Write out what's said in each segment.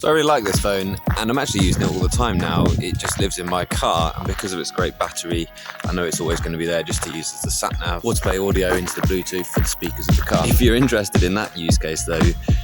So I really like this phone, and I'm actually using it all the time now. It just lives in my car, and because of its great battery, I know it's always going to be there just to use as the sat-nav or to play audio into the Bluetooth for the speakers of the car. If you're interested in that use case though,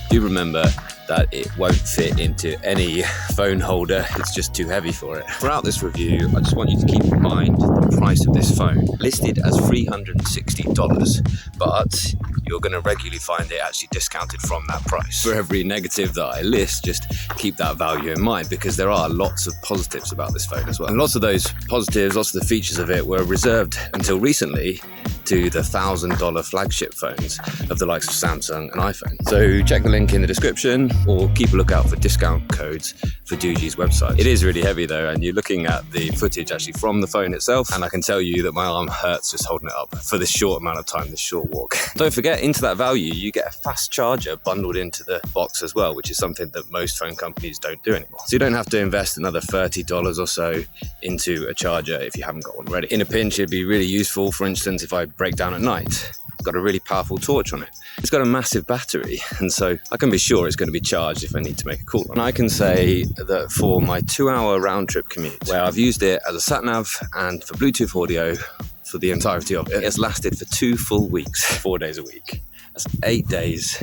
do remember that it won't fit into any phone holder. It's just too heavy for it. Throughout this review, I just want you to keep in mind the price of this phone. Listed as $360, but you're going to regularly find it actually discounted from that price. For every negative that I list, just keep that value in mind, because there are lots of positives about this phone as well. And lots of those positives, lots of the features of it were reserved until recently to the $1,000 flagship phones of the likes of Samsung and iPhone. So check the link in the description or keep a lookout for discount codes for Doogee's website. It is really heavy though, and you're looking at the footage actually from the phone itself, and I can tell you that my arm hurts just holding it up for this short amount of time, this short walk. Don't forget, into that value, you get a fast charger bundled into the box as well, which is something that most phone companies don't do anymore. So you don't have to invest another $30 or so into a charger if you haven't got one ready. In a pinch, it'd be really useful, for instance, if I break down at night. It's got a really powerful torch on it. It's got a massive battery, and so I can be sure it's going to be charged if I need to make a call. And I can say that for my 2-hour round trip commute, where I've used it as a sat-nav and for Bluetooth audio for the entirety of it, it's lasted for 2 full weeks, 4 days a week. That's 8 days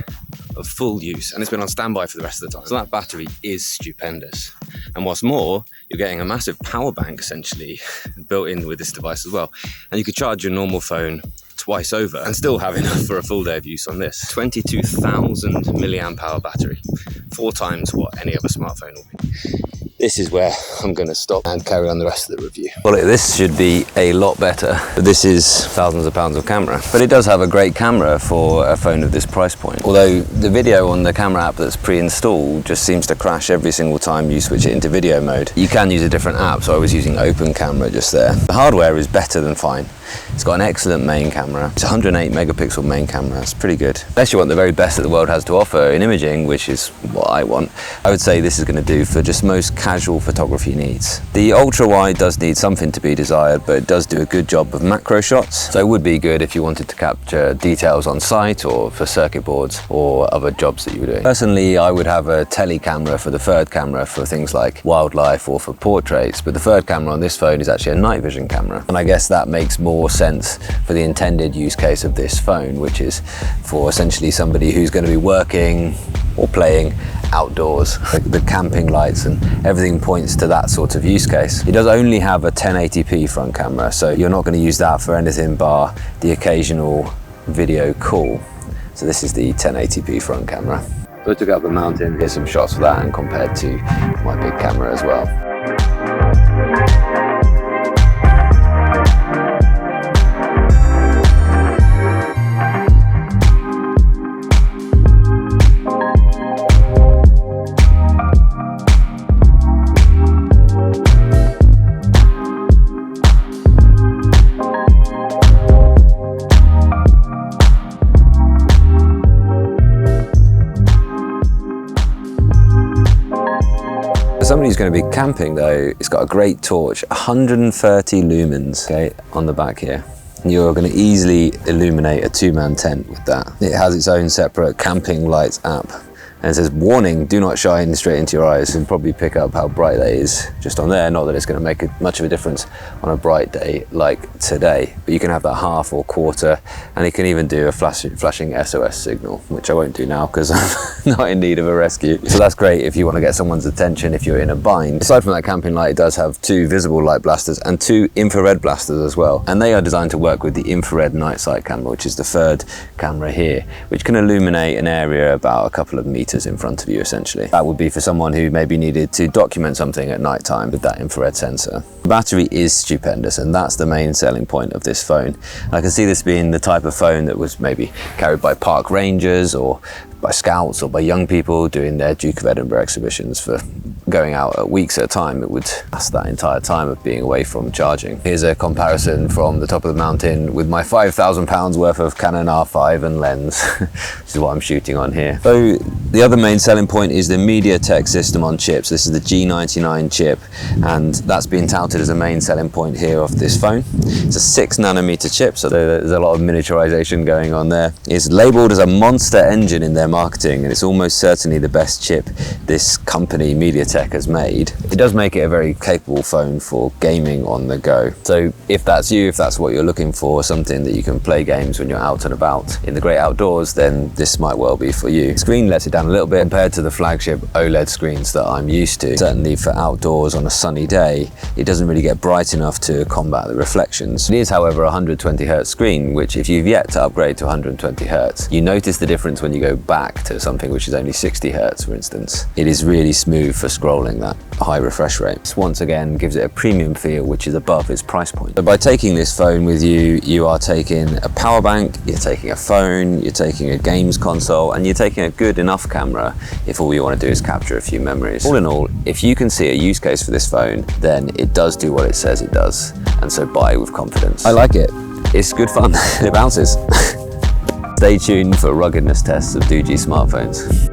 of full use, and it's been on standby for the rest of the time. So that battery is stupendous. And what's more, you're getting a massive power bank essentially built in with this device as well. And you could charge your normal phone twice over and still have enough for a full day of use on this. 22,000 milliamp hour battery, 4 times what any other smartphone will be. This is where I'm going to stop and carry on the rest of the review. Well, this should be a lot better. This is thousands of pounds of camera, but it does have a great camera for a phone of this price point. Although the video on the camera app that's pre-installed just seems to crash every single time you switch it into video mode. You can use a different app, so I was using Open Camera just there. The hardware is better than fine. It's got an excellent main camera. It's a 108 megapixel main camera. It's pretty good. Unless you want the very best that the world has to offer in imaging, which is what I want, I would say this is going to do for just most casual photography needs. The ultra wide does need something to be desired, but it does do a good job of macro shots. So it would be good if you wanted to capture details on site or for circuit boards or other jobs that you were doing. Personally, I would have a tele camera for the third camera for things like wildlife or for portraits, but the third camera on this phone is actually a night vision camera. And I guess that makes more sense for the intended use case of this phone, which is for essentially somebody who's going to be working or playing outdoors. The camping lights and everything points to that sort of use case. It does only have a 1080p front camera, so you're not going to use that for anything bar the occasional video call. So this is the 1080p front camera. So I took up the mountain, here's some shots for that, and compared to my big camera as well. For somebody who's going to be camping though, it's got a great torch, 130 lumens, okay, on the back here. You're going to easily illuminate a 2-man tent with that. It has its own separate camping lights app. And it says, warning, do not shine straight into your eyes. You can probably pick up how bright that is just on there. Not that it's going to make much of a difference on a bright day like today, but you can have that half or quarter, and it can even do a flashing SOS signal, which I won't do now because I'm not in need of a rescue. So that's great if you want to get someone's attention if you're in a bind. Aside from that camping light, it does have 2 visible light blasters and 2 infrared blasters as well. And they are designed to work with the infrared night sight camera, which is the third camera here, which can illuminate an area about a couple of meters in front of you essentially. That would be for someone who maybe needed to document something at night time with that infrared sensor. The battery is stupendous, and that's the main selling point of this phone. I can see this being the type of phone that was maybe carried by park rangers or by scouts or by young people doing their Duke of Edinburgh exhibitions for going out at weeks at a time. It would last that entire time of being away from charging. Here's a comparison from the top of the mountain with my £5,000 worth of Canon R5 and lens, which is what I'm shooting on here. So The other main selling point is the MediaTek system on chips. This is the G99 chip, and that's been touted as a main selling point here of this phone. It's a 6 nanometer chip, so there's a lot of miniaturization going on there. It's labeled as a monster engine in their marketing, and it's almost certainly the best chip this company, MediaTek, has made. It does make it a very capable phone for gaming on the go. So if that's you, if that's what you're looking for, something that you can play games when you're out and about in the great outdoors, then this might well be for you. The screen lets it down a little bit compared to the flagship OLED screens that I'm used to. Certainly for outdoors on a sunny day, it doesn't really get bright enough to combat the reflections. It is, however, a 120 Hz screen, which if you've yet to upgrade to 120 Hz, you notice the difference when you go back to something which is only 60 Hz, for instance. It is really smooth for scrolling that high refresh rate. This once again gives it a premium feel, which is above its price point. So by taking this phone with you, you are taking a power bank, you're taking a phone, you're taking a games console, and you're taking a good enough camera if all you want to do is capture a few memories. All in all, if you can see a use case for this phone, then it does do what it says it does, and so buy with confidence. I like it. It's good fun. It bounces. Stay tuned for ruggedness tests of Doogee smartphones.